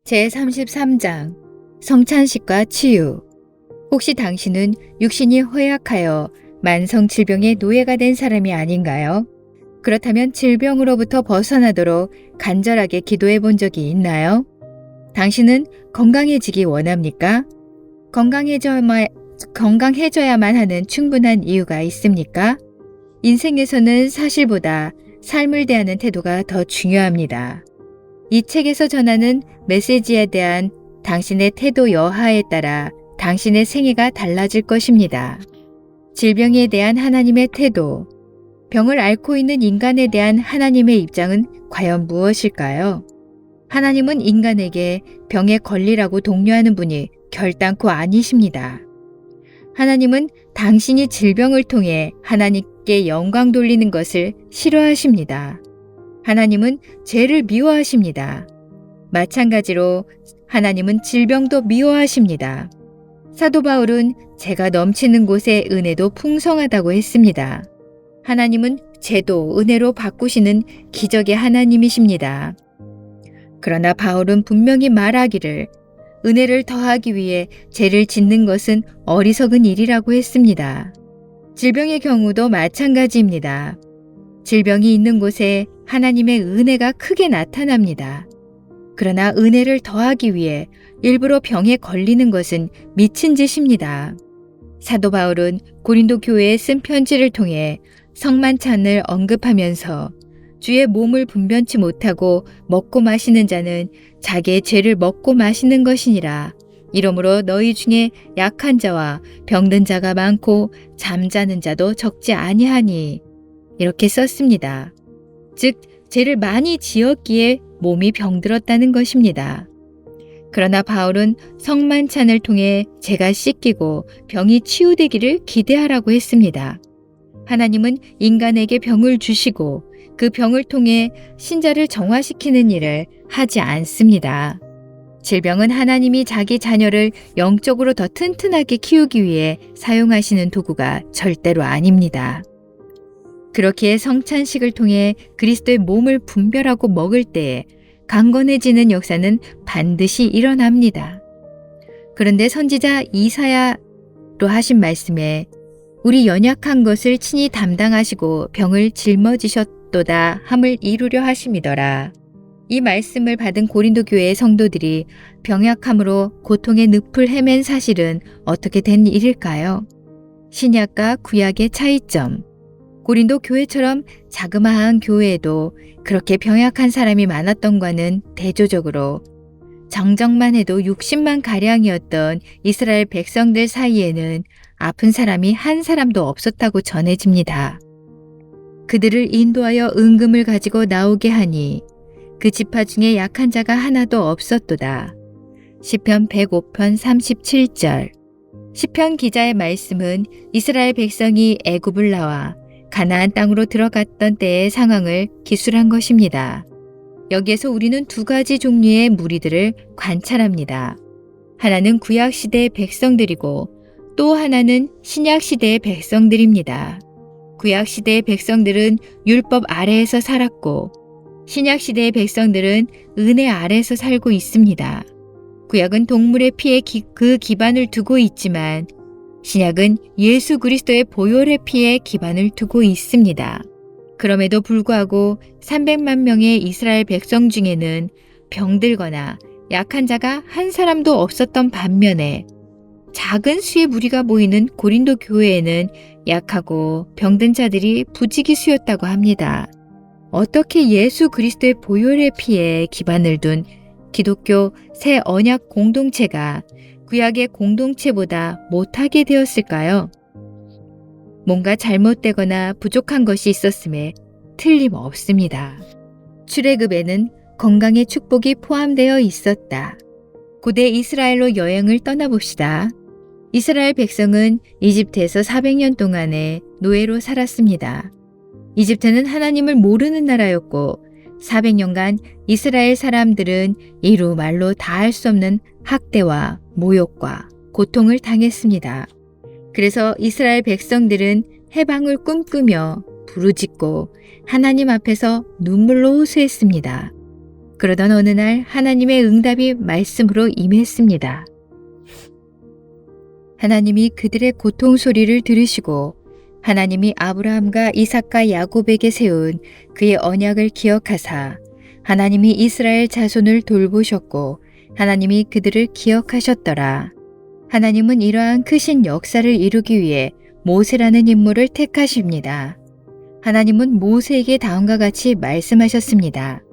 제33장 성찬식과 치유. 혹시 당신은 육신이 허약하여 만성 질병의 노예가 된 사람이 아닌가요? 그렇다면 질병으로부터 벗어나도록 간절하게 기도해 본 적이 있나요? 당신은 건강해지기 원합니까? 건강해져야만 하는 충분한 이유가 있습니까? 인생에서는 사실보다 삶을 대하는 태도가 더 중요합니다. 이 책에서 전하는 메시지에 대한 당신의 태도 여하에 따라 당신의 생애가 달라질 것입니다. 질병에 대한 하나님의 태도, 병을 앓고 있는 인간에 대한 하나님의 입장은 과연 무엇일까요? 하나님은 인간에게 병에 걸리라고 독려하는 분이 결단코 아니십니다. 하나님은 당신이 질병을 통해 하나님께 영광 돌리는 것을 싫어하십니다. 하나님은 죄를 미워하십니다. 마찬가지로 하나님은 질병도 미워하십니다. 사도 바울은 죄가 넘치는 곳에 은혜도 풍성하다고 했습니다. 하나님은 죄도 은혜로 바꾸시는 기적의 하나님이십니다. 그러나 바울은 분명히 말하기를 은혜를 더하기 위해 죄를 짓는 것은 어리석은 일이라고 했습니다. 질병의 경우도 마찬가지입니다. 질병이 있는 곳에 하나님의 은혜가 크게 나타납니다. 그러나 은혜를 더하기 위해 일부러 병에 걸리는 것은 미친 짓입니다. 사도 바울은 고린도 교회에 쓴 편지를 통해 성만찬을 언급하면서 주의 몸을 분변치 못하고 먹고 마시는 자는 자기의 죄를 먹고 마시는 것이니라. 이러므로 너희 중에 약한 자와 병든 자가 많고 잠자는 자도 적지 아니하니 이렇게 썼습니다. 즉 죄를 많이 지었기에 몸이 병들었다는 것입니다. 그러나 바울은 성만찬을 통해 죄가 씻기고 병이 치유되기를 기대하라고 했습니다. 하나님은 인간에게 병을 주시고 그 병을 통해 신자를 정화시키는 일을 하지 않습니다. 질병은 하나님이 자기 자녀를 영적으로 더 튼튼하게 키우기 위해 사용하시는 도구가 절대로 아닙니다. 그렇기에 성찬식을 통해 그리스도의 몸을 분별하고 먹을 때에 강건해지는 역사는 반드시 일어납니다. 그런데 선지자 이사야로 하신 말씀에 우리 연약한 것을 친히 담당하시고 병을 짊어지셨도다 함을 이루려 하심이더라. 이 말씀을 받은 고린도 교회의 성도들이 병약함으로 고통의 늪을 헤맨 사실은 어떻게 된 일일까요? 신약과 구약의 차이점. 고린도 교회처럼 자그마한 교회에도 그렇게 병약한 사람이 많았던과는 대조적으로 정정만 해도 60만 가량이었던 이스라엘 백성들 사이에는 아픈 사람이 한 사람도 없었다고 전해집니다. 그들을 인도하여 은금을 가지고 나오게 하니 그 지파 중에 약한 자가 하나도 없었도다. 시편 105편 37절. 시편 기자의 말씀은 이스라엘 백성이 애굽을 나와 가나안 땅으로 들어갔던 때의 상황을 기술한 것입니다. 여기에서 우리는 두 가지 종류의 무리들을 관찰합니다. 하나는 구약시대의 백성들이고 또 하나는 신약시대의 백성들입니다. 구약시대의 백성들은 율법 아래에서 살았고 신약시대의 백성들은 은혜 아래에서 살고 있습니다. 구약은 동물의 피에 그 기반을 두고 있지만 신약은 예수 그리스도의 보혈의 피에 기반을 두고 있습니다. 그럼에도 불구하고 300만 명의 이스라엘 백성 중에는 병들거나 약한 자가 한 사람도 없었던 반면에 작은 수의 무리가 모이는 고린도 교회에는 약하고 병든 자들이 부지기수였다고 합니다. 어떻게 예수 그리스도의 보혈의 피에 기반을 둔 기독교 새 언약 공동체가 구약의 공동체보다 못하게 되었을까요? 뭔가 잘못되거나 부족한 것이 있었음에 틀림없습니다. 출애굽에는 건강의 축복이 포함되어 있었다. 고대 이스라엘로 여행을 떠나봅시다. 이스라엘 백성은 이집트에서 400년 동안의 노예로 살았습니다. 이집트는 하나님을 모르는 나라였고 400년간 이스라엘 사람들은 이루 말로 다할 수 없는 학대와 모욕과 고통을 당했습니다. 그래서 이스라엘 백성들은 해방을 꿈꾸며 부르짖고 하나님 앞에서 눈물로 호소했습니다. 그러던 어느 날 하나님의 응답이 말씀으로 임했습니다. 하나님이 그들의 고통 소리를 들으시고 하나님이 아브라함과 이삭과 야곱에게 세운 그의 언약을 기억하사 하나님이 이스라엘 자손을 돌보셨고 하나님이 그들을 기억하셨더라. 하나님은 이러한 크신 역사를 이루기 위해 모세라는 인물을 택하십니다. 하나님은 모세에게 다음과 같이 말씀하셨습니다.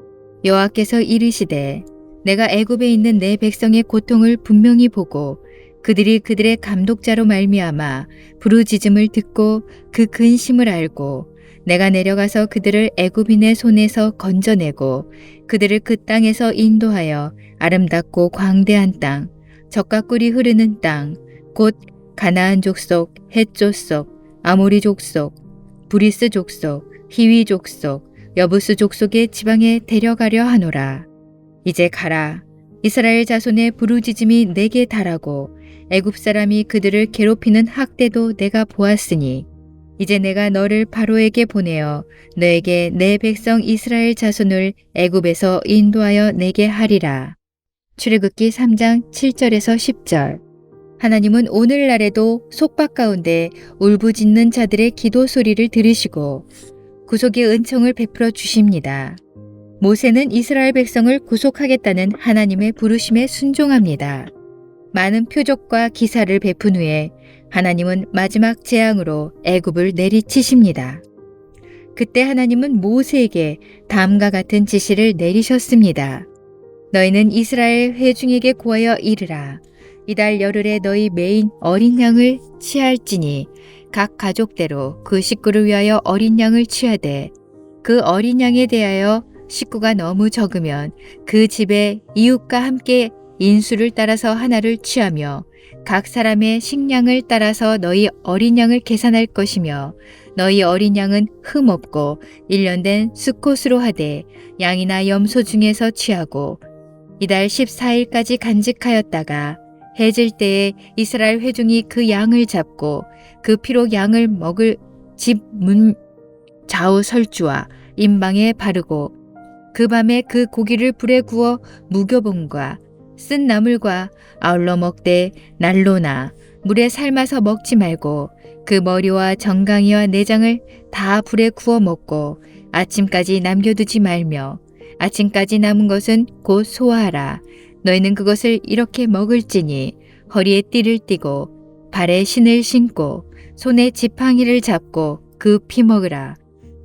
여호와께서 이르시되 내가 애굽에 있는 내 백성의 고통을 분명히 보고 그들이 그들의 감독자로 말미암아 부르짖음을 듣고 그 근심을 알고 내가 내려가서 그들을 애굽인의 손에서 건져내고 그들을 그 땅에서 인도하여 아름답고 광대한 땅, 젖과 꿀이 흐르는 땅, 곧 가나안 족속, 헷 족속, 아모리 족속, 브리스 족속, 히위 족속, 여부스 족속의 지방에 데려가려 하노라. 이제 가라. 이스라엘 자손의 부르짖음이 내게 달하고 애굽 사람이 그들을 괴롭히는 학대도 내가 보았으니 이제 내가 너를 바로에게 보내어 너에게 내 백성 이스라엘 자손을 애굽에서 인도하여 내게 하리라. 출애굽기 3장 7절에서 10절. 하나님은 오늘날에도 속박 가운데 울부짖는 자들의 기도 소리를 들으시고 구속의 은총을 베풀어 주십니다. 모세는 이스라엘 백성을 구속하겠다는 하나님의 부르심에 순종합니다. 많은 표적과 기사를 베푼 후에 하나님은 마지막 재앙으로 애굽을 내리치십니다. 그때 하나님은 모세에게 다음과 같은 지시를 내리셨습니다. 너희는 이스라엘 회중에게 고하여 이르라. 이달 열흘에 너희 매인 어린 양을 취할지니 각 가족대로 그 식구를 위하여 어린 양을 취하되 그 어린 양에 대하여 식구가 너무 적으면 그 집의 이웃과 함께 인수를 따라서 하나를 취하며 각 사람의 식량을 따라서 너희 어린 양을 계산할 것이며 너희 어린 양은 흠없고 1년 된 수컷으로 하되 양이나 염소 중에서 취하고 이달 14일까지 간직하였다가 해질 때에 이스라엘 회중이 그 양을 잡고 그 피로 양을 먹을 집 문 좌우 설주와 임방에 바르고 그 밤에 그 고기를 불에 구워 무교봉과 쓴 나물과 아울러 먹되 난로나 물에 삶아서 먹지 말고 그 머리와 정강이와 내장을 다 불에 구워 먹고 아침까지 남겨두지 말며 아침까지 남은 것은 곧 소화하라. 너희는 그것을 이렇게 먹을지니 허리에 띠를 띠고 발에 신을 신고 손에 지팡이를 잡고 그 피 먹으라.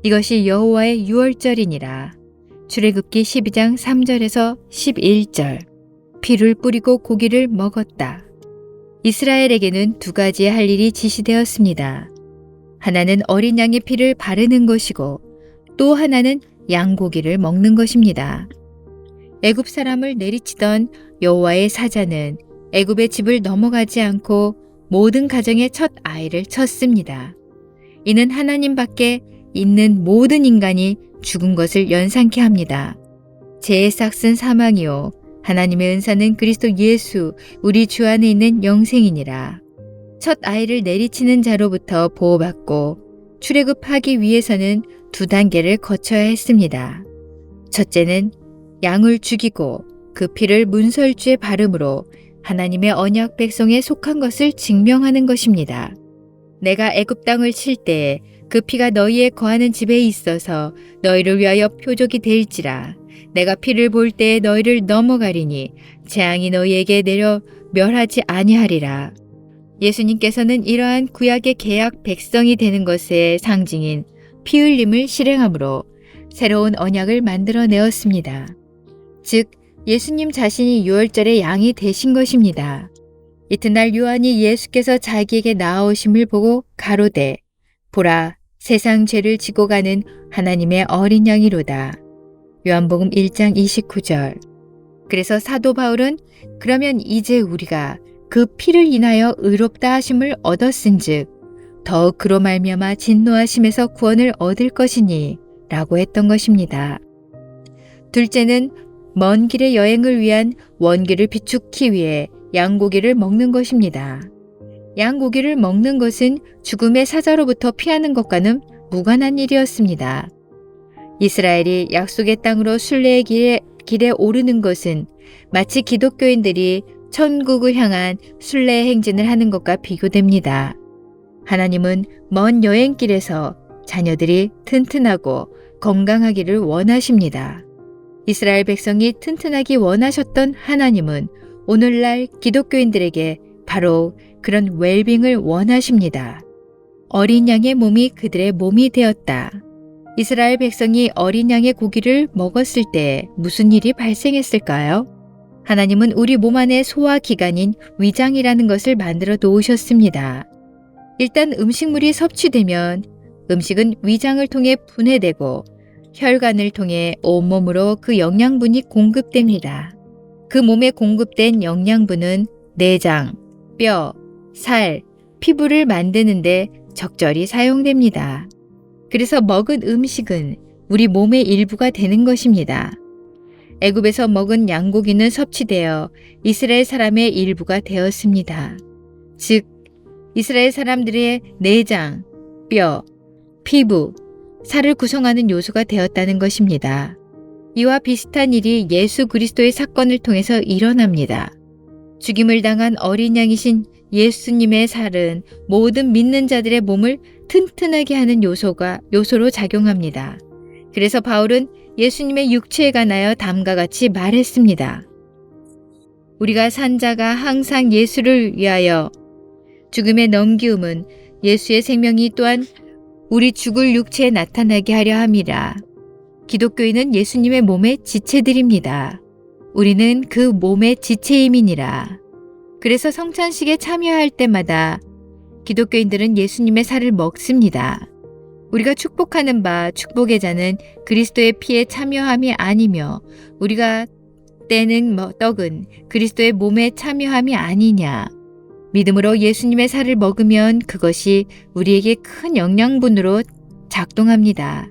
이것이 여호와의 유월절이니라. 출애굽기 12장 3절에서 11절. 피를 뿌리고 고기를 먹었다. 이스라엘에게는 두 가지 할 일이 지시되었습니다. 하나는 어린 양의 피를 바르는 것이고 또 하나는 양고기를 먹는 것입니다. 애굽 사람을 내리치던 여호와의 사자는 애굽의 집을 넘어가지 않고 모든 가정의 첫 아이를 쳤습니다. 이는 하나님 밖에 있는 모든 인간이 죽은 것을 연상케 합니다. 죄의 삭은 사망이요 하나님의 은사는 그리스도 예수 우리 주 안에 있는 영생이니라. 첫 아이를 내리치는 자로부터 보호받고 출애굽하기 위해서는 두 단계를 거쳐야 했습니다. 첫째는 양을 죽이고 그 피를 문설주에 바름으로 하나님의 언약 백성에 속한 것을 증명하는 것입니다. 내가 애굽 땅을 칠 때에 그 피가 너희의 거하는 집에 있어서 너희를 위하여 표적이 될지라. 내가 피를 볼 때에 너희를 넘어가리니 재앙이 너희에게 내려 멸하지 아니하리라. 예수님께서는 이러한 구약의 계약 백성이 되는 것의 상징인 피 흘림을 실행함으로 새로운 언약을 만들어내었습니다. 즉 예수님 자신이 유월절의 양이 되신 것입니다. 이튿날 요한이 예수께서 자기에게 나아오심을 보고 가로되 보라 세상 죄를 지고 가는 하나님의 어린 양이로다. 요한복음 1장 29절. 그래서 사도 바울은 그러면 이제 우리가 그 피를 인하여 의롭다 하심을 얻었은즉 더욱 그로 말미암아 진노하심에서 구원을 얻을 것이니 라고 했던 것입니다. 둘째는 먼 길의 여행을 위한 원기를 비축기 위해 양고기를 먹는 것입니다. 양고기를 먹는 것은 죽음의 사자로부터 피하는 것과는 무관한 일이었습니다. 이스라엘이 약속의 땅으로 순례의 길에 길에 오르는 것은 마치 기독교인들이 천국을 향한 순례 행진을 하는 것과 비교됩니다. 하나님은 먼 여행길에서 자녀들이 튼튼하고 건강하기를 원하십니다. 이스라엘 백성이 튼튼하기 원하셨던 하나님은 오늘날 기독교인들에게 바로 그런 웰빙을 원하십니다. 어린 양의 몸이 그들의 몸이 되었다. 이스라엘 백성이 어린 양의 고기를 먹었을 때 무슨 일이 발생했을까요? 하나님은 우리 몸 안에 소화기관인 위장이라는 것을 만들어 놓으셨습니다. 일단 음식물이 섭취되면 음식은 위장을 통해 분해되고 혈관을 통해 온몸으로 그 영양분이 공급됩니다. 그 몸에 공급된 영양분은 내장, 뼈, 살, 피부를 만드는데 적절히 사용됩니다. 그래서 먹은 음식은 우리 몸의 일부가 되는 것입니다. 애굽에서 먹은 양고기는 섭취되어 이스라엘 사람의 일부가 되었습니다. 즉, 이스라엘 사람들의 내장, 뼈, 피부, 살을 구성하는 요소가 되었다는 것입니다. 이와 비슷한 일이 예수 그리스도의 사건을 통해서 일어납니다. 죽임을 당한 어린 양이신 예수님의 살은 모든 믿는 자들의 몸을 튼튼하게 하는 요소로 작용합니다. 그래서 바울은 예수님의 육체에 관하여 다음과 같이 말했습니다. 우리가 산 자가 항상 예수를 위하여 죽음에 넘기움은 예수의 생명이 또한 우리 죽을 육체에 나타나게 하려 함이라. 기독교인은 예수님의 몸의 지체들입니다. 우리는 그 몸의 지체임이니라. 그래서 성찬식에 참여할 때마다 기독교인들은 예수님의 살을 먹습니다. 우리가 축복하는 바 축복의 잔은 그리스도의 피에 참여함이 아니며 우리가 떼는 떡은 그리스도의 몸에 참여함이 아니냐. 믿음으로 예수님의 살을 먹으면 그것이 우리에게 큰 영양분으로 작동합니다.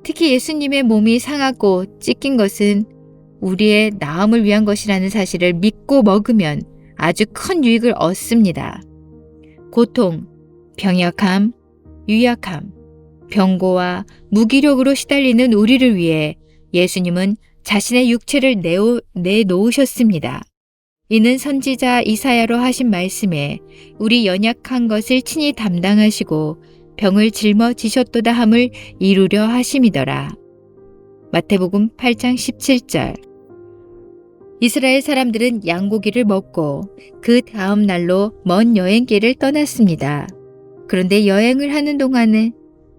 특히 예수님의 몸이 상하고 찢긴 것은 우리의 나음을 위한 것이라는 사실을 믿고 먹으면 아주 큰 유익을 얻습니다. 고통, 병약함, 유약함, 병고와 무기력으로 시달리는 우리를 위해 예수님은 자신의 육체를 내놓으셨습니다. 이는 선지자 이사야로 하신 말씀에 우리 연약한 것을 친히 담당하시고 병을 짊어지셨도다 함을 이루려 하심이더라. 마태복음 8장 17절. 이스라엘 사람들은 양고기를 먹고 그 다음 날로 먼 여행길을 떠났습니다. 그런데 여행을 하는 동안에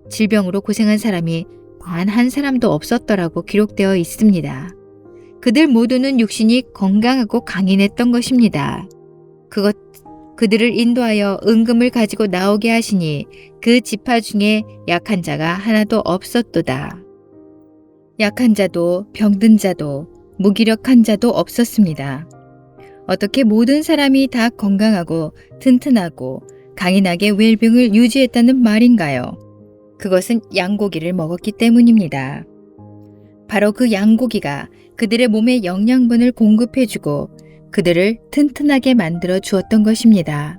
질병으로 고생한 사람이 단 한 사람도 없었더라고 기록되어 있습니다. 그들 모두는 육신이 건강하고 강인했던 것입니다. 그들을 인도하여 은금을 가지고 나오게 하시니 그 지파 중에 약한 자가 하나도 없었도다. 약한 자도 병든 자도 무기력한 자도 없었습니다. 어떻게 모든 사람이 다 건강하고 튼튼하고 강인하게 웰빙을 유지했다는 말인가요? 그것은 양고기를 먹었기 때문입니다. 바로 그 양고기가 그들의 몸에 영양분을 공급해주고 그들을 튼튼하게 만들어 주었던 것입니다.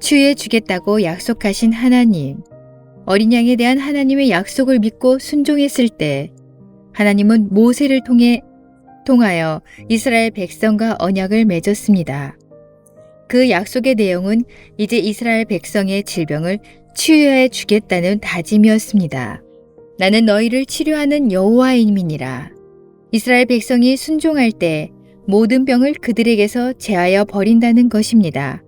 치유해 주겠다고 약속하신 하나님, 어린 양에 대한 하나님의 약속을 믿고 순종했을 때 하나님은 모세를 통하여 이스라엘 백성과 언약을 맺었습니다. 그 약속의 내용은 이제 이스라엘 백성의 질병을 치유해 주겠다는 다짐이었습니다. 나는 너희를 치료하는 여호와임이니라. 이스라엘 백성이 순종할 때 모든 병을 그들에게서 제하여 버린다는 것입니다.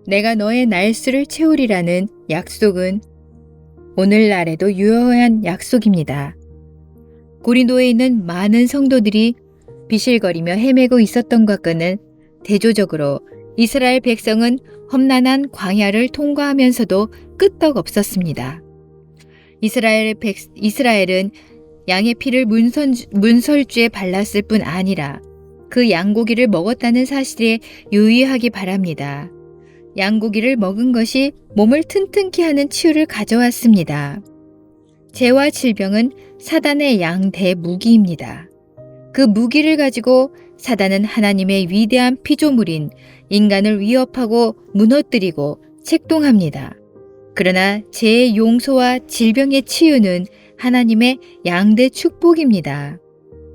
내가 너의 날수를 채우리라는 약속은 오늘날에도 유효한 약속입니다. 고린도에 있는 많은 성도들이 비실거리며 헤매고 있었던 것과는 대조적으로 이스라엘 백성은 험난한 광야를 통과하면서도 끄떡없었습니다. 이스라엘은 양의 피를 문설주에 발랐을 뿐 아니라 그 양고기를 먹었다는 사실에 유의하기 바랍니다. 양고기를 먹은 것이 몸을 튼튼케 하는 치유를 가져왔습니다. 죄와 질병은 사단의 양대 무기입니다. 그 무기를 가지고 사단은 하나님의 위대한 피조물인 인간을 위협하고 무너뜨리고 책동합니다. 그러나 죄의 용서와 질병의 치유는 하나님의 양대 축복입니다.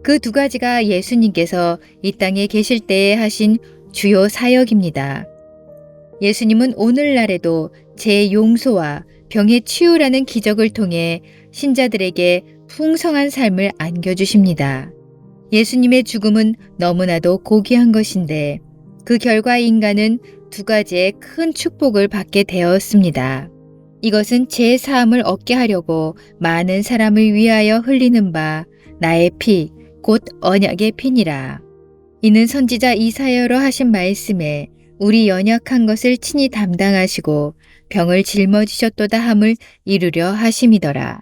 그 두 가지가 예수님께서 이 땅에 계실 때에 하신 주요 사역입니다. 예수님은 오늘날에도 제 용서와 병의 치유라는 기적을 통해 신자들에게 풍성한 삶을 안겨주십니다. 예수님의 죽음은 너무나도 고귀한 것인데 그 결과 인간은 두 가지의 큰 축복을 받게 되었습니다. 이것은 제 사함을 얻게 하려고 많은 사람을 위하여 흘리는 바 나의 피, 곧 언약의 피니라. 이는 선지자 이사야로 하신 말씀에 우리 연약한 것을 친히 담당하시고 병을 짊어지셨도다 함을 이루려 하심이더라.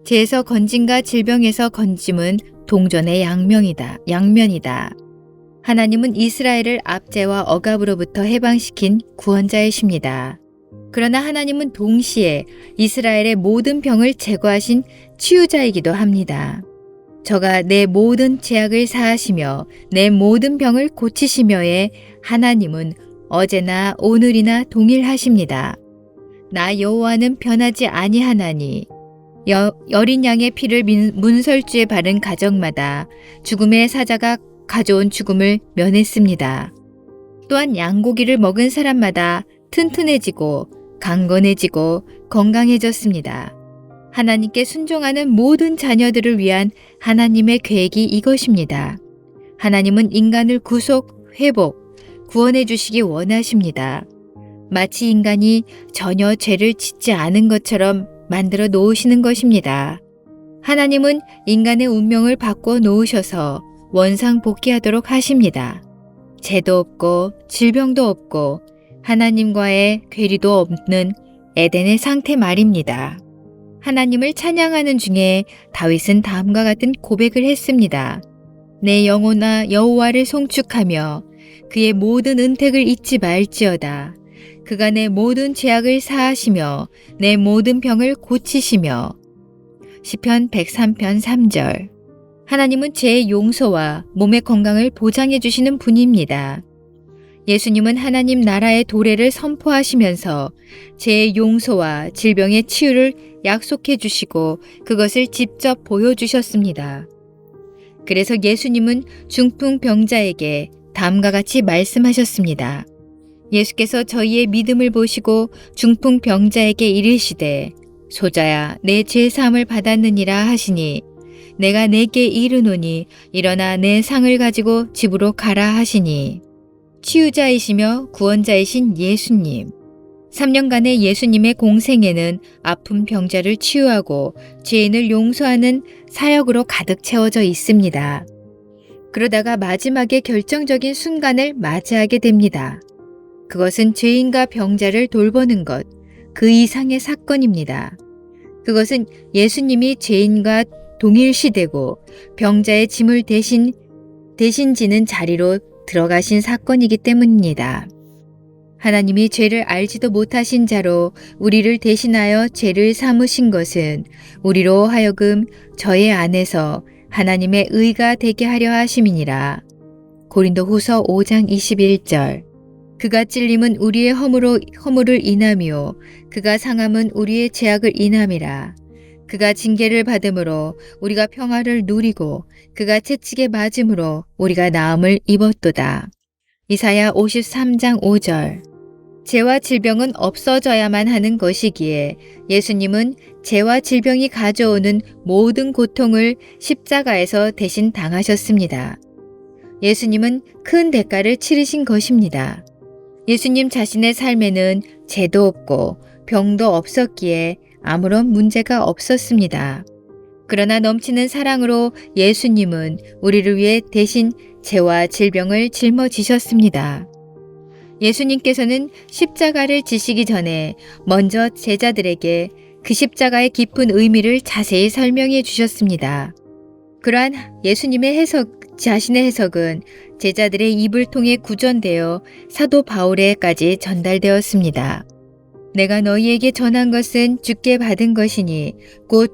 죄에서 건짐과 질병에서 건짐은 동전의 양면이다. 하나님은 이스라엘을 압제와 억압으로부터 해방시킨 구원자이십니다. 그러나 하나님은 동시에 이스라엘의 모든 병을 제거하신 치유자이기도 합니다. 저가 내 모든 죄악을 사하시며 내 모든 병을 고치시며의 하나님은 어제나 오늘이나 동일하십니다. 나 여호와는 변하지 아니하나니 여린 양의 피를 문설주에 바른 가정마다 죽음의 사자가 가져온 죽음을 면했습니다. 또한 양고기를 먹은 사람마다 튼튼해지고 강건해지고 건강해졌습니다. 하나님께 순종하는 모든 자녀들을 위한 하나님의 계획이 이것입니다. 하나님은 인간을 구속, 회복, 구원해 주시기 원하십니다. 마치 인간이 전혀 죄를 짓지 않은 것처럼 만들어 놓으시는 것입니다. 하나님은 인간의 운명을 바꿔 놓으셔서 원상복귀하도록 하십니다. 죄도 없고 질병도 없고 하나님과의 괴리도 없는 에덴의 상태 말입니다. 하나님을 찬양하는 중에 다윗은 다음과 같은 고백을 했습니다. 내 영혼아 여호와를 송축하며 그의 모든 은택을 잊지 말지어다. 그가 내 모든 죄악을 사하시며 내 모든 병을 고치시며. 시편 103편 3절. 하나님은 죄의 용서와 몸의 건강을 보장해 주시는 분입니다. 예수님은 하나님 나라의 도래를 선포하시면서 죄의 용서와 질병의 치유를 약속해 주시고 그것을 직접 보여주셨습니다. 그래서 예수님은 중풍병자에게 다음과 같이 말씀하셨습니다. 예수께서 저희의 믿음을 보시고 중풍병자에게 이르시되 소자야 내 죄사함을 받았느니라 하시니 내가 내게 이르노니 일어나 내 상을 가지고 집으로 가라 하시니. 치유자이시며 구원자이신 예수님. 3년간의 예수님의 공생애는 아픈 병자를 치유하고 죄인을 용서하는 사역으로 가득 채워져 있습니다. 그러다가 마지막에 결정적인 순간을 맞이하게 됩니다. 그것은 죄인과 병자를 돌보는 것, 그 이상의 사건입니다. 그것은 예수님이 죄인과 동일시되고 병자의 짐을 대신 지는 자리로 들어가신 사건이기 때문입니다. 하나님이 죄를 알지도 못하신 자로 우리를 대신하여 죄를 삼으신 것은 우리로 하여금 저의 안에서 하나님의 의가 되게 하려 하심이니라. 고린도후서 5장 21절. 그가 찔림은 우리의 허물을 인함이요 그가 상함은 우리의 죄악을 인함이라. 그가 징계를 받음으로 우리가 평화를 누리고 그가 채찍에 맞음으로 우리가 나음을 입었도다. 이사야 53장 5절. 죄와 질병은 없어져야만 하는 것이기에 예수님은 죄와 질병이 가져오는 모든 고통을 십자가에서 대신 당하셨습니다. 예수님은 큰 대가를 치르신 것입니다. 예수님 자신의 삶에는 죄도 없고 병도 없었기에 아무런 문제가 없었습니다. 그러나 넘치는 사랑으로 예수님은 우리를 위해 대신 죄와 질병을 짊어지셨습니다. 예수님께서는 십자가를 지시기 전에 먼저 제자들에게 그 십자가의 깊은 의미를 자세히 설명해 주셨습니다. 그러한 예수님의 자신의 해석은 제자들의 입을 통해 구전되어 사도 바울에까지 전달되었습니다. 내가 너희에게 전한 것은 주께 받은 것이니 곧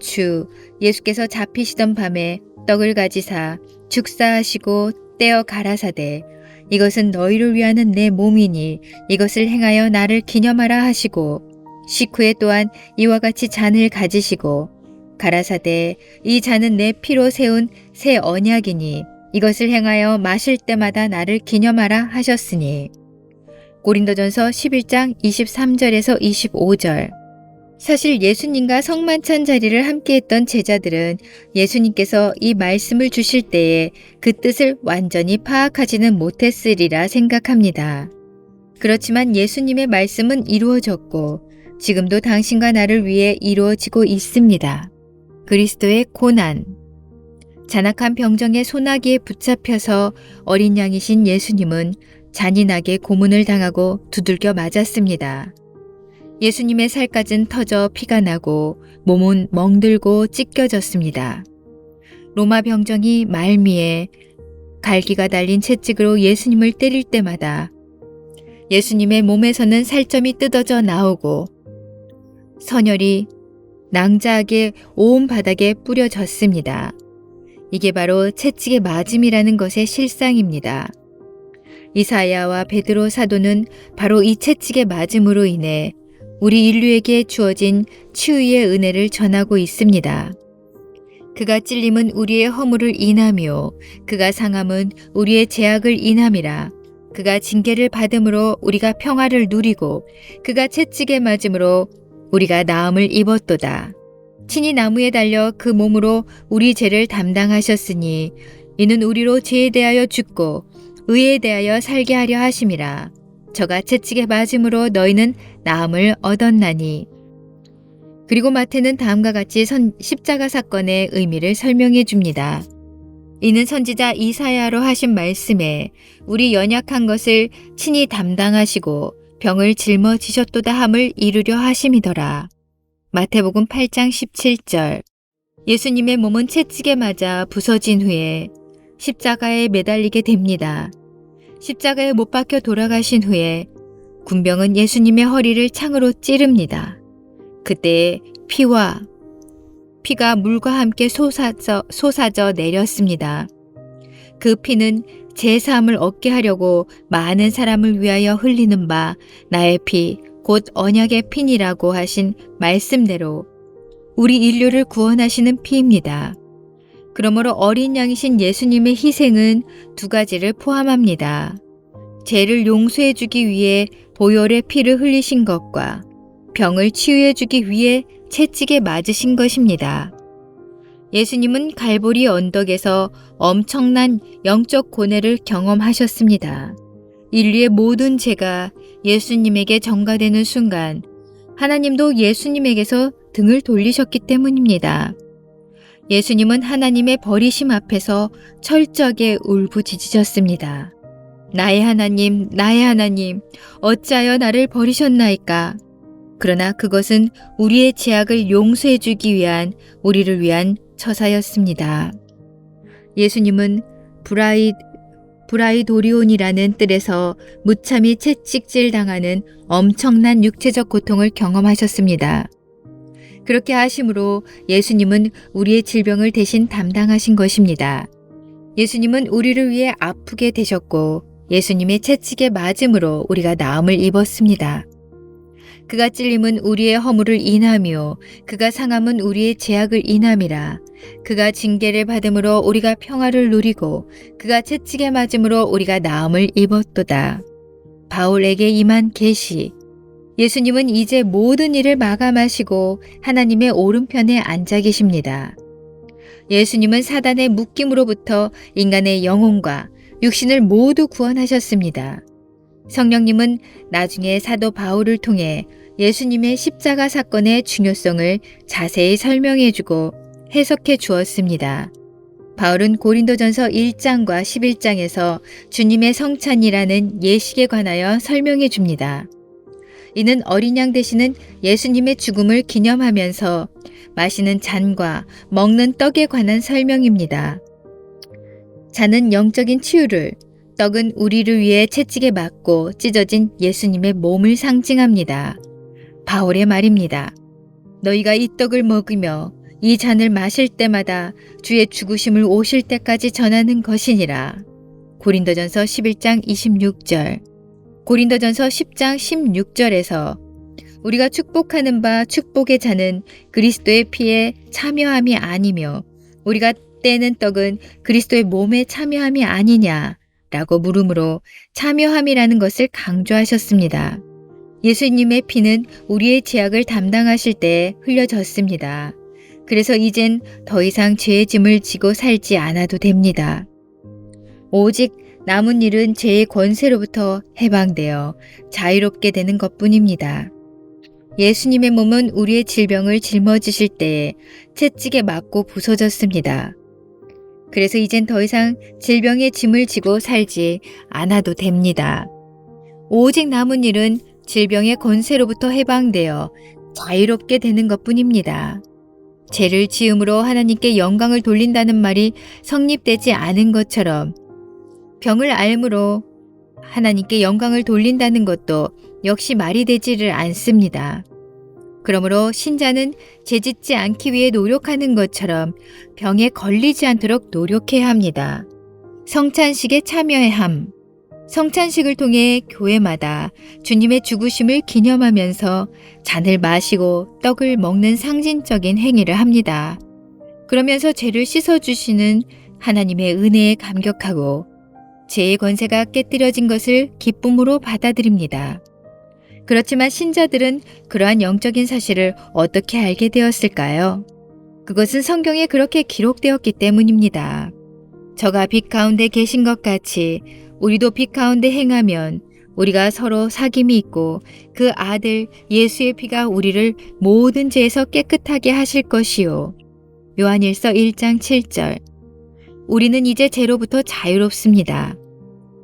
예수께서 잡히시던 밤에 떡을 가지사 축사하시고 떼어 가라사대 이것은 너희를 위하는 내 몸이니 이것을 행하여 나를 기념하라 하시고 식후에 또한 이와 같이 잔을 가지시고 가라사대 이 잔은 내 피로 세운 새 언약이니 이것을 행하여 마실 때마다 나를 기념하라 하셨으니. 고린도전서 11장 23절에서 25절. 사실 예수님과 성만찬 자리를 함께했던 제자들은 예수님께서 이 말씀을 주실 때에 그 뜻을 완전히 파악하지는 못했으리라 생각합니다. 그렇지만 예수님의 말씀은 이루어졌고 지금도 당신과 나를 위해 이루어지고 있습니다. 그리스도의 고난. 잔악한 병정의 소나기에 붙잡혀서 어린 양이신 예수님은 잔인하게 고문을 당하고 두들겨 맞았습니다. 예수님의 살갗은 터져 피가 나고 몸은 멍들고 찢겨졌습니다. 로마 병정이 말미에 갈기가 달린 채찍으로 예수님을 때릴 때마다 예수님의 몸에서는 살점이 뜯어져 나오고 선혈이 낭자하게 온 바닥에 뿌려졌습니다. 이게 바로 채찍의 맞음이라는 것의 실상입니다. 이사야와 베드로 사도는 바로 이 채찍의 맞음으로 인해 우리 인류에게 주어진 치유의 은혜를 전하고 있습니다. 그가 찔림은 우리의 허물을 인하며 그가 상함은 우리의 죄악을 인함이라. 그가 징계를 받음으로 우리가 평화를 누리고 그가 채찍에 맞음으로 우리가 나음을 입었도다. 친히 나무에 달려 그 몸으로 우리 죄를 담당하셨으니 이는 우리로 죄에 대하여 죽고 의에 대하여 살게 하려 하심이라. 저가 채찍에 맞음으로 너희는 나음을 얻었나니. 그리고 마태는 다음과 같이 십자가 사건의 의미를 설명해 줍니다. 이는 선지자 이사야로 하신 말씀에 우리 연약한 것을 친히 담당하시고 병을 짊어지셨도다 함을 이루려 하심이더라. 마태복음 8장 17절. 예수님의 몸은 채찍에 맞아 부서진 후에 십자가에 매달리게 됩니다. 십자가에 못 박혀 돌아가신 후에 군병은 예수님의 허리를 창으로 찌릅니다. 그때 피가 물과 함께 솟아져 내렸습니다. 그 피는 제사함을 얻게 하려고 많은 사람을 위하여 흘리는 바 나의 피 곧 언약의 피니라고 하신 말씀대로 우리 인류를 구원하시는 피입니다. 그러므로 어린 양이신 예수님의 희생은 두 가지를 포함합니다. 죄를 용서해 주기 위해 보혈의 피를 흘리신 것과 병을 치유해 주기 위해 채찍에 맞으신 것입니다. 예수님은 갈보리 언덕에서 엄청난 영적 고뇌를 경험하셨습니다. 인류의 모든 죄가 예수님에게 전가되는 순간 하나님도 예수님에게서 등을 돌리셨기 때문입니다. 예수님은 하나님의 버리심 앞에서 철저하게 울부짖으셨습니다. 나의 하나님, 나의 하나님, 어찌하여 나를 버리셨나이까? 그러나 그것은 우리의 죄악을 용서해 주기 위한 우리를 위한 처사였습니다. 예수님은 브라이도리온이라는 뜰에서 무참히 채찍질 당하는 엄청난 육체적 고통을 경험하셨습니다. 그렇게 하심으로 예수님은 우리의 질병을 대신 담당하신 것입니다. 예수님은 우리를 위해 아프게 되셨고 예수님의 채찍에 맞음으로 우리가 나음을 입었습니다. 그가 찔림은 우리의 허물을 인하며 그가 상함은 우리의 죄악을 인함이라. 그가 징계를 받음으로 우리가 평화를 누리고 그가 채찍에 맞음으로 우리가 나음을 입었도다. 바울에게 임한 계시. 예수님은 이제 모든 일을 마감하시고 하나님의 오른편에 앉아 계십니다. 예수님은 사단의 묶임으로부터 인간의 영혼과 육신을 모두 구원하셨습니다. 성령님은 나중에 사도 바울을 통해 예수님의 십자가 사건의 중요성을 자세히 설명해 주고 해석해 주었습니다. 바울은 고린도전서 1장과 11장에서 주님의 성찬이라는 예식에 관하여 설명해 줍니다. 이는 어린 양 되시는 예수님의 죽음을 기념하면서 마시는 잔과 먹는 떡에 관한 설명입니다. 잔은 영적인 치유를, 떡은 우리를 위해 채찍에 맞고 찢어진 예수님의 몸을 상징합니다. 바울의 말입니다. 너희가 이 떡을 먹으며 이 잔을 마실 때마다 주의 죽으심을 오실 때까지 전하는 것이니라. 고린도전서 11장 26절. 고린도전서 10장 16절에서 우리가 축복하는 바 축복의 잔은 그리스도의 피에 참여함이 아니며 우리가 떼는 떡은 그리스도의 몸에 참여함이 아니냐라고 물으므로 참여함이라는 것을 강조하셨습니다. 예수님의 피는 우리의 죄악을 담당하실 때 흘려졌습니다. 그래서 이젠 더 이상 죄의 짐을 지고 살지 않아도 됩니다. 오직 남은 일은 죄의 권세로부터 해방되어 자유롭게 되는 것뿐입니다. 예수님의 몸은 우리의 질병을 짊어지실 때에 채찍에 맞고 부서졌습니다. 그래서 이젠 더 이상 질병의 짐을 지고 살지 않아도 됩니다. 오직 남은 일은 질병의 권세로부터 해방되어 자유롭게 되는 것뿐입니다. 죄를 지음으로 하나님께 영광을 돌린다는 말이 성립되지 않은 것처럼 병을 앓음으로 하나님께 영광을 돌린다는 것도 역시 말이 되지를 않습니다. 그러므로 신자는 죄짓지 않기 위해 노력하는 것처럼 병에 걸리지 않도록 노력해야 합니다. 성찬식에 참여해야 함. 성찬식을 통해 교회마다 주님의 죽으심을 기념하면서 잔을 마시고 떡을 먹는 상징적인 행위를 합니다. 그러면서 죄를 씻어주시는 하나님의 은혜에 감격하고 죄의 권세가 깨뜨려진 것을 기쁨으로 받아들입니다. 그렇지만 신자들은 그러한 영적인 사실을 어떻게 알게 되었을까요? 그것은 성경에 그렇게 기록되었기 때문입니다. 저가 빛 가운데 계신 것 같이 우리도 빛 가운데 행하면 우리가 서로 사귐이 있고 그 아들 예수의 피가 우리를 모든 죄에서 깨끗하게 하실 것이요. 요한일서 1장 7절. 우리는 이제 죄로부터 자유롭습니다.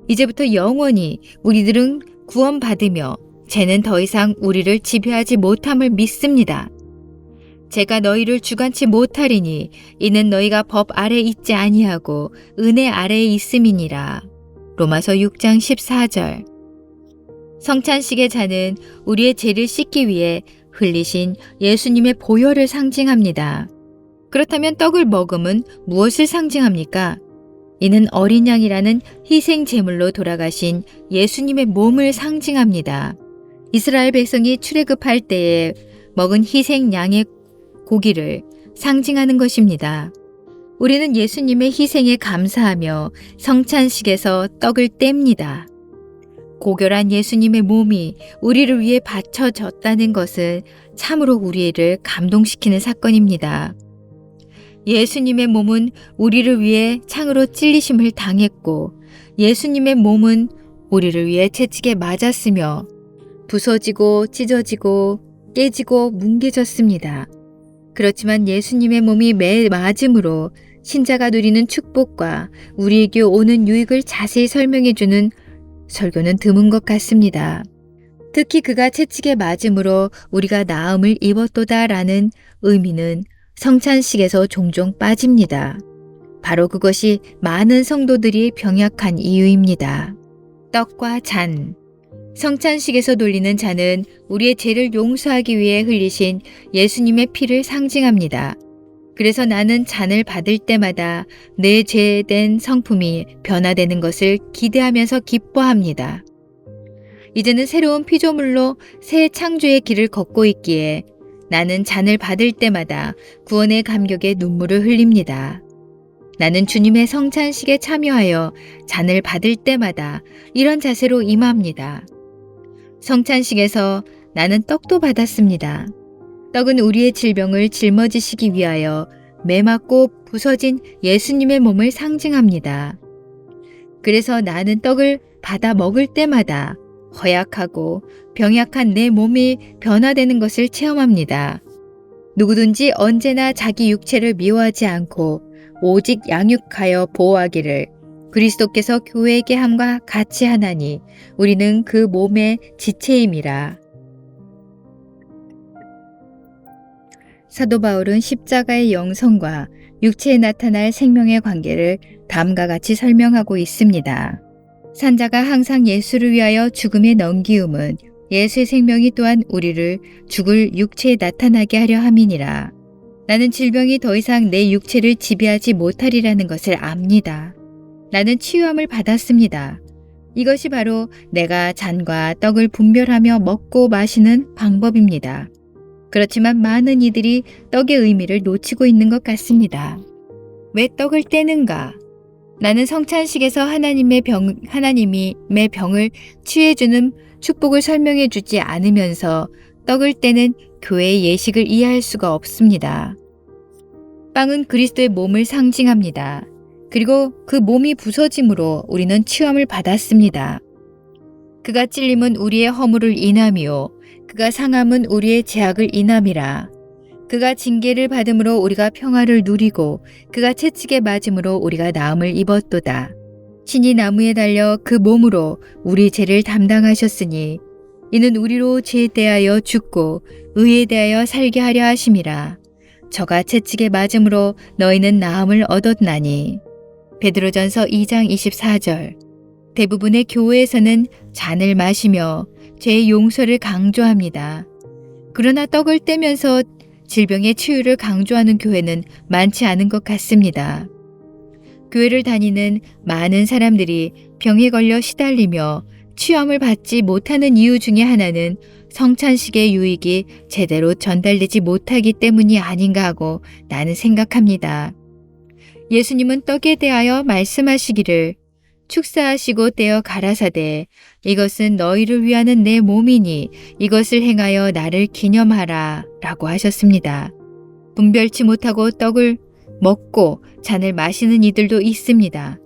이제부터 영원히 우리들은 구원받으며 죄는 더 이상 우리를 지배하지 못함을 믿습니다. 제가 너희를 주관치 못하리니 이는 너희가 법 아래 있지 아니하고 은혜 아래에 있음이니라. 로마서 6장 14절. 성찬식의 잔은 우리의 죄를 씻기 위해 흘리신 예수님의 보혈을 상징합니다. 그렇다면 떡을 먹음은 무엇을 상징합니까? 이는 어린 양이라는 희생 제물로 돌아가신 예수님의 몸을 상징합니다. 이스라엘 백성이 출애굽할 때에 먹은 희생 양의 고기를 상징하는 것입니다. 우리는 예수님의 희생에 감사하며 성찬식에서 떡을 뗍니다. 고결한 예수님의 몸이 우리를 위해 바쳐졌다는 것은 참으로 우리를 감동시키는 사건입니다. 예수님의 몸은 우리를 위해 창으로 찔리심을 당했고 예수님의 몸은 우리를 위해 채찍에 맞았으며 부서지고 찢어지고 깨지고 뭉개졌습니다. 그렇지만 예수님의 몸이 매 맞음으로 신자가 누리는 축복과 우리에게 오는 유익을 자세히 설명해주는 설교는 드문 것 같습니다. 특히 그가 채찍에 맞음으로 우리가 나음을 입었도다라는 의미는 성찬식에서 종종 빠집니다. 바로 그것이 많은 성도들이 병약한 이유입니다. 떡과 잔. 성찬식에서 돌리는 잔은 우리의 죄를 용서하기 위해 흘리신 예수님의 피를 상징합니다. 그래서 나는 잔을 받을 때마다 내 죄된 성품이 변화되는 것을 기대하면서 기뻐합니다. 이제는 새로운 피조물로 새 창조의 길을 걷고 있기에 나는 잔을 받을 때마다 구원의 감격에 눈물을 흘립니다. 나는 주님의 성찬식에 참여하여 잔을 받을 때마다 이런 자세로 임합니다. 성찬식에서 나는 떡도 받았습니다. 떡은 우리의 질병을 짊어지시기 위하여 매맞고 부서진 예수님의 몸을 상징합니다. 그래서 나는 떡을 받아 먹을 때마다 허약하고 병약한 내 몸이 변화되는 것을 체험합니다. 누구든지 언제나 자기 육체를 미워하지 않고 오직 양육하여 보호하기를 그리스도께서 교회에게 함과 같이 하나니 우리는 그 몸의 지체임이라. 사도 바울은 십자가의 영성과 육체에 나타날 생명의 관계를 다음과 같이 설명하고 있습니다. 산자가 항상 예수를 위하여 죽음에 넘기움은 예수의 생명이 또한 우리를 죽을 육체에 나타나게 하려 함이니라. 나는 질병이 더 이상 내 육체를 지배하지 못하리라는 것을 압니다. 나는 치유함을 받았습니다. 이것이 바로 내가 잔과 떡을 분별하며 먹고 마시는 방법입니다. 그렇지만 많은 이들이 떡의 의미를 놓치고 있는 것 같습니다. 왜 떡을 떼는가? 나는 성찬식에서 하나님의 병을 치유해주는 축복을 설명해 주지 않으면서 떡을 떼는 교회의 예식을 이해할 수가 없습니다. 빵은 그리스도의 몸을 상징합니다. 그리고 그 몸이 부서짐으로 우리는 치유함을 받았습니다. 그가 찔림은 우리의 허물을 인함이요 그가 상함은 우리의 죄악을 인함이라. 그가 징계를 받음으로 우리가 평화를 누리고 그가 채찍에 맞음으로 우리가 나음을 입었도다. 신이 나무에 달려 그 몸으로 우리 죄를 담당하셨으니 이는 우리로 죄에 대하여 죽고 의에 대하여 살게 하려 하심이라. 저가 채찍에 맞음으로 너희는 나음을 얻었나니. 베드로전서 2장 24절. 대부분의 교회에서는 잔을 마시며 죄의 용서를 강조합니다. 그러나 떡을 떼면서 질병의 치유를 강조하는 교회는 많지 않은 것 같습니다. 교회를 다니는 많은 사람들이 병에 걸려 시달리며 치유함을 받지 못하는 이유 중에 하나는 성찬식의 유익이 제대로 전달되지 못하기 때문이 아닌가 하고 나는 생각합니다. 예수님은 떡에 대하여 말씀하시기를 축사하시고 떼어 가라사대 이것은 너희를 위하는 내 몸이니 이것을 행하여 나를 기념하라 라고 하셨습니다. 분별치 못하고 떡을 먹고 잔을 마시는 이들도 있습니다.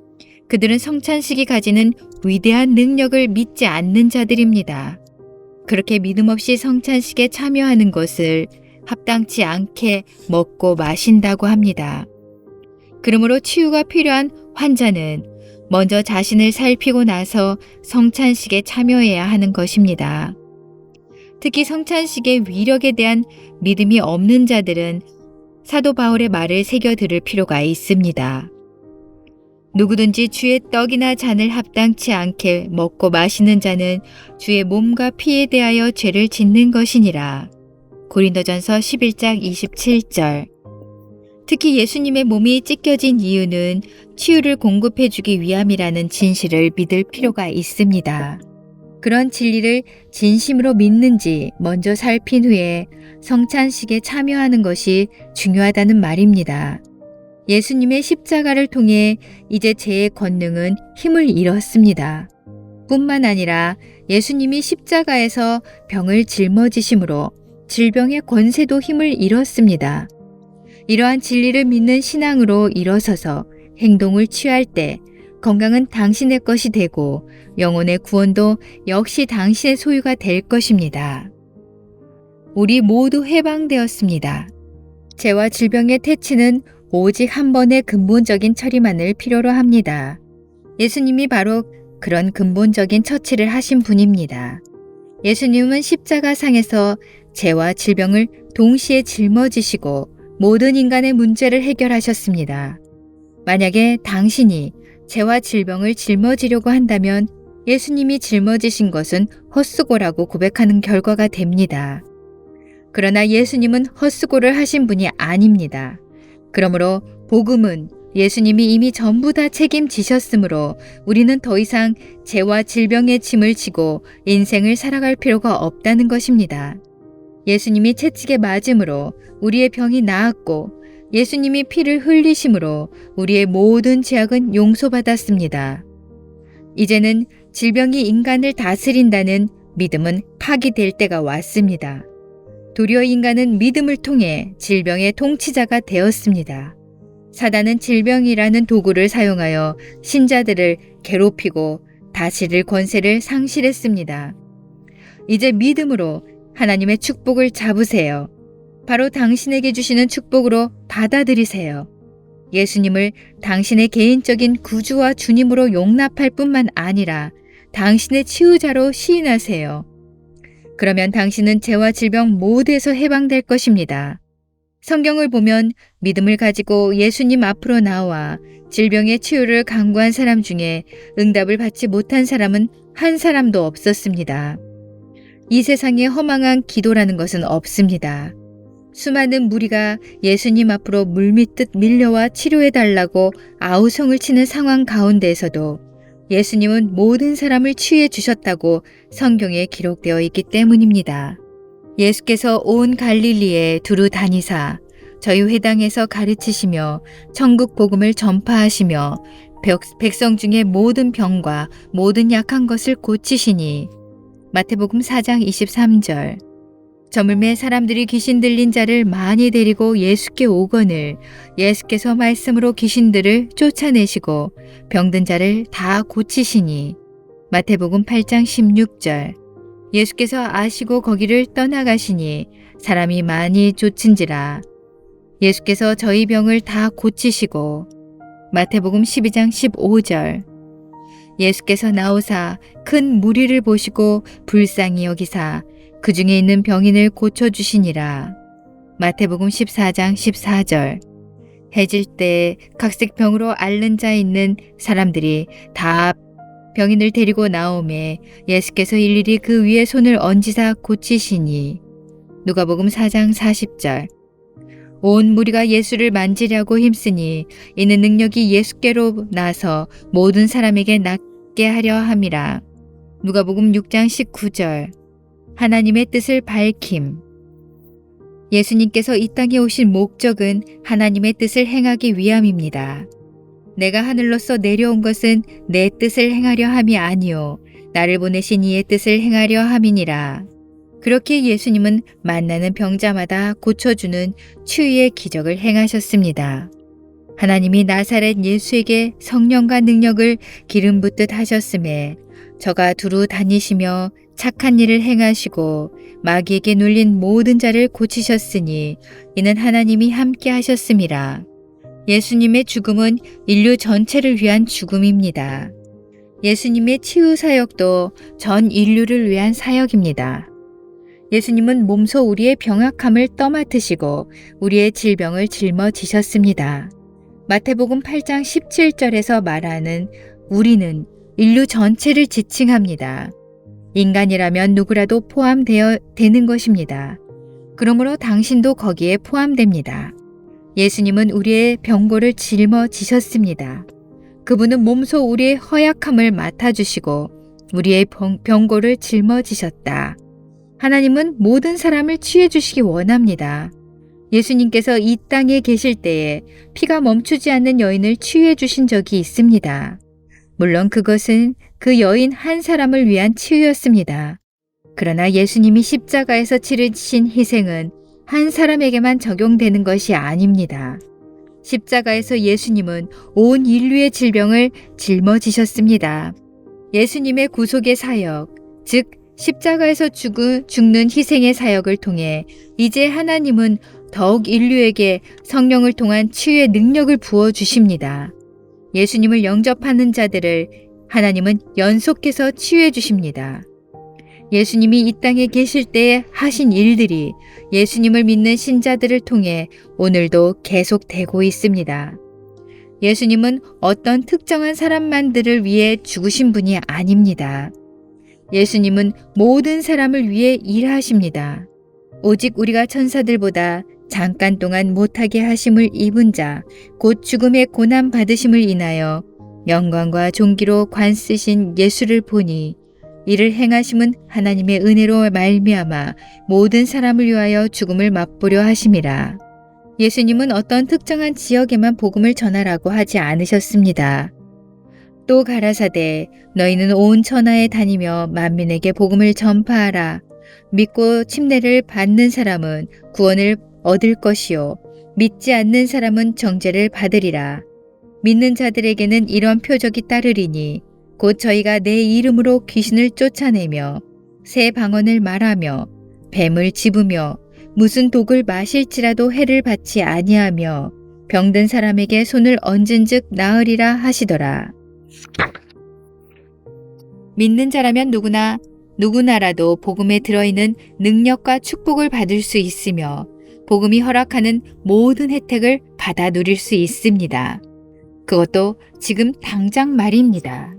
그들은 성찬식이 가지는 위대한 능력을 믿지 않는 자들입니다. 그렇게 믿음 없이 성찬식에 참여하는 것을 합당치 않게 먹고 마신다고 합니다. 그러므로 치유가 필요한 환자는 먼저 자신을 살피고 나서 성찬식에 참여해야 하는 것입니다. 특히 성찬식의 위력에 대한 믿음이 없는 자들은 사도 바울의 말을 새겨 들을 필요가 있습니다. 누구든지 주의 떡이나 잔을 합당치 않게 먹고 마시는 자는 주의 몸과 피에 대하여 죄를 짓는 것이니라. 고린도전서 11장 27절. 특히 예수님의 몸이 찢겨진 이유는 치유를 공급해 주기 위함이라는 진실을 믿을 필요가 있습니다. 그런 진리를 진심으로 믿는지 먼저 살핀 후에 성찬식에 참여하는 것이 중요하다는 말입니다. 예수님의 십자가를 통해 이제 죄의 권능은 힘을 잃었습니다. 뿐만 아니라 예수님이 십자가에서 병을 짊어지심으로 질병의 권세도 힘을 잃었습니다. 이러한 진리를 믿는 신앙으로 일어서서 행동을 취할 때 건강은 당신의 것이 되고 영혼의 구원도 역시 당신의 소유가 될 것입니다. 우리 모두 해방되었습니다. 죄와 질병의 퇴치는 오직 한 번의 근본적인 처리만을 필요로 합니다. 예수님이 바로 그런 근본적인 처치를 하신 분입니다. 예수님은 십자가상에서 죄와 질병을 동시에 짊어지시고 모든 인간의 문제를 해결하셨습니다. 만약에 당신이 죄와 질병을 짊어지려고 한다면 예수님이 짊어지신 것은 헛수고라고 고백하는 결과가 됩니다. 그러나 예수님은 헛수고를 하신 분이 아닙니다. 그러므로 복음은 예수님이 이미 전부 다 책임지셨으므로 우리는 더 이상 죄와 질병의 짐을 지고 인생을 살아갈 필요가 없다는 것입니다. 예수님이 채찍에 맞음으로 우리의 병이 나았고 예수님이 피를 흘리심으로 우리의 모든 죄악은 용서받았습니다. 이제는 질병이 인간을 다스린다는 믿음은 파기될 때가 왔습니다. 도리어 인간은 믿음을 통해 질병의 통치자가 되었습니다. 사단은 질병이라는 도구를 사용하여 신자들을 괴롭히고 다스릴 권세를 상실했습니다. 이제 믿음으로 하나님의 축복을 잡으세요. 바로 당신에게 주시는 축복으로 받아들이세요. 예수님을 당신의 개인적인 구주와 주님으로 용납할 뿐만 아니라 당신의 치유자로 시인하세요. 그러면 당신은 죄와 질병 모두에서 해방될 것입니다. 성경을 보면 믿음을 가지고 예수님 앞으로 나와 질병의 치유를 간구한 사람 중에 응답을 받지 못한 사람은 한 사람도 없었습니다. 이 세상에 허망한 기도라는 것은 없습니다. 수많은 무리가 예수님 앞으로 물밀듯 밀려와 치료해달라고 아우성을 치는 상황 가운데에서도 예수님은 모든 사람을 치유해 주셨다고 성경에 기록되어 있기 때문입니다. 예수께서 온 갈릴리에 두루 다니사 저희 회당에서 가르치시며 천국 복음을 전파하시며 백성 중에 모든 병과 모든 약한 것을 고치시니 마태복음 4장 23절. 저물매 사람들이 귀신 들린 자를 많이 데리고 예수께 오거늘 예수께서 말씀으로 귀신들을 쫓아내시고 병든 자를 다 고치시니 마태복음 8장 16절. 예수께서 아시고 거기를 떠나가시니 사람이 많이 쫓은지라 예수께서 저희 병을 다 고치시고 마태복음 12장 15절. 예수께서 나오사 큰 무리를 보시고 불쌍히 여기사 그 중에 있는 병인을 고쳐주시니라. 마태복음 14장 14절. 해질 때 각색 병으로 앓는 자 있는 사람들이 다 병인을 데리고 나오매 예수께서 일일이 그 위에 손을 얹으사 고치시니. 누가복음 4장 40절. 온 무리가 예수를 만지려고 힘쓰니 이는 능력이 예수께로 나서 모든 사람에게 낫게 하려 함이라. 누가복음 6장 19절. 하나님의 뜻을 밝힘. 예수님께서 이 땅에 오신 목적은 하나님의 뜻을 행하기 위함입니다. 내가 하늘로서 내려온 것은 내 뜻을 행하려 함이 아니요 나를 보내신 이의 뜻을 행하려 함이니라. 그렇게 예수님은 만나는 병자마다 고쳐주는 치유의 기적을 행하셨습니다. 하나님이 나사렛 예수에게 성령과 능력을 기름 붓듯 하셨음에 저가 두루 다니시며 착한 일을 행하시고 마귀에게 눌린 모든 자를 고치셨으니 이는 하나님이 함께 하셨음이라. 예수님의 죽음은 인류 전체를 위한 죽음입니다. 예수님의 치유 사역도 전 인류를 위한 사역입니다. 예수님은 몸소 우리의 병약함을 떠맡으시고 우리의 질병을 짊어지셨습니다. 마태복음 8장 17절에서 말하는 우리는 인류 전체를 지칭합니다. 인간이라면 누구라도 포함되어 되는 것입니다. 그러므로 당신도 거기에 포함됩니다. 예수님은 우리의 병고를 짊어지셨습니다. 그분은 몸소 우리의 허약함을 맡아주시고 우리의 병고를 짊어지셨다. 하나님은 모든 사람을 치유해 주시기 원합니다. 예수님께서 이 땅에 계실 때에 피가 멈추지 않는 여인을 치유해 주신 적이 있습니다. 물론 그것은 그 여인 한 사람을 위한 치유였습니다. 그러나 예수님이 십자가에서 치르신 희생은 한 사람에게만 적용되는 것이 아닙니다. 십자가에서 예수님은 온 인류의 질병을 짊어지셨습니다. 예수님의 구속의 사역, 즉 십자가에서 죽는 희생의 사역을 통해 이제 하나님은 더욱 인류에게 성령을 통한 치유의 능력을 부어주십니다. 예수님을 영접하는 자들을 하나님은 연속해서 치유해 주십니다. 예수님이 이 땅에 계실 때에 하신 일들이 예수님을 믿는 신자들을 통해 오늘도 계속되고 있습니다. 예수님은 어떤 특정한 사람만들을 위해 죽으신 분이 아닙니다. 예수님은 모든 사람을 위해 일하십니다. 오직 우리가 천사들보다 잠깐 동안 못하게 하심을 입은 자, 곧 죽음의 고난 받으심을 인하여 영광과 존귀로 관쓰신 예수를 보니 이를 행하심은 하나님의 은혜로 말미암아 모든 사람을 위하여 죽음을 맛보려 하심이라. 예수님은 어떤 특정한 지역에만 복음을 전하라고 하지 않으셨습니다. 또 가라사대 너희는 온 천하에 다니며 만민에게 복음을 전파하라. 믿고 침례를 받는 사람은 구원을 얻을 것이요 믿지 않는 사람은 정죄를 받으리라. 믿는 자들에게는 이런 표적이 따르리니 곧 저희가 내 이름으로 귀신을 쫓아내며 새 방언을 말하며 뱀을 집으며 무슨 독을 마실지라도 해를 받지 아니하며 병든 사람에게 손을 얹은즉 나으리라 하시더라. 믿는 자라면 누구나라도 복음에 들어있는 능력과 축복을 받을 수 있으며 복음이 허락하는 모든 혜택을 받아 누릴 수 있습니다. 그것도 지금 당장 말입니다.